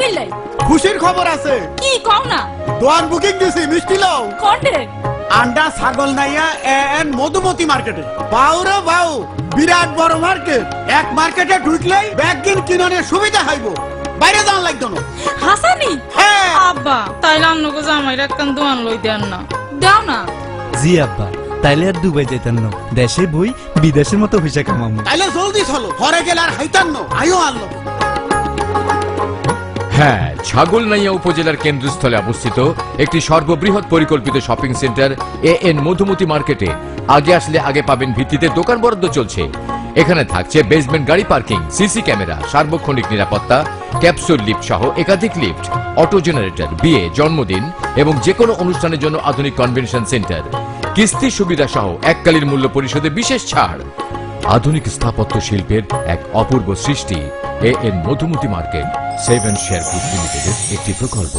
কিল্লাই খুশির খবর আছে। কি কও না? দোয়ান বুকিং দিছি, মিষ্টি লও। কোনটে? আন্ডা ছাগল নাইয়া এন মধুমতি মার্কেটে। বাউরে বাউ, বিরাট বড় মার্কেট। এক মার্কেটে ঢুকলেই ব্যাগিন কিননের সুবিধা হইব, বাইরে যাওয়া লাগতো না। হাসানি? হ্যাঁ আব্বা তাইলে আমনগো জামাই রাক্কান দোয়ান লই দেন না, দাও না। জি আব্বা, তাইলে আর দুবাই যেতেন না, দেশে বই বিদেশের মতো হইসা কামামু। তাইলে জলদি চলো, ঘরে গেলে আর হাইতান না, আইও আনলো। হ্যাঁ, ছাগলনাইয়া উপজেলার কেন্দ্রস্থলে অবস্থিত একটি সর্ববৃহৎ পরিকল্পিত শপিং সেন্টার এএন মধুমতি মার্কেটে আগে আসলে আগে পাবেন ভিত্তিতে দোকান বরাদ্দ চলছে। এখানে থাকছে বেসমেন্ট গাড়ি পার্কিং, সিসি ক্যামেরা, সার্বক্ষণিক নিরাপত্তা, ক্যাপসুল লিফট সহ একাধিক লিফট, অটো জেনারেটর, বিয়ে, জন্মদিন এবং যে কোনো অনুষ্ঠানের জন্য আধুনিক কনভেনশন সেন্টার, কিস্তি সুবিধা সহ এককালীন মূল্য পরিশোধে বিশেষ ছাড়। আধুনিক স্থাপত্য শিল্পের এক অপূর্ব সৃষ্টি AN Madhumati market 7 share group লিমিটেডের একটি প্রকল্প।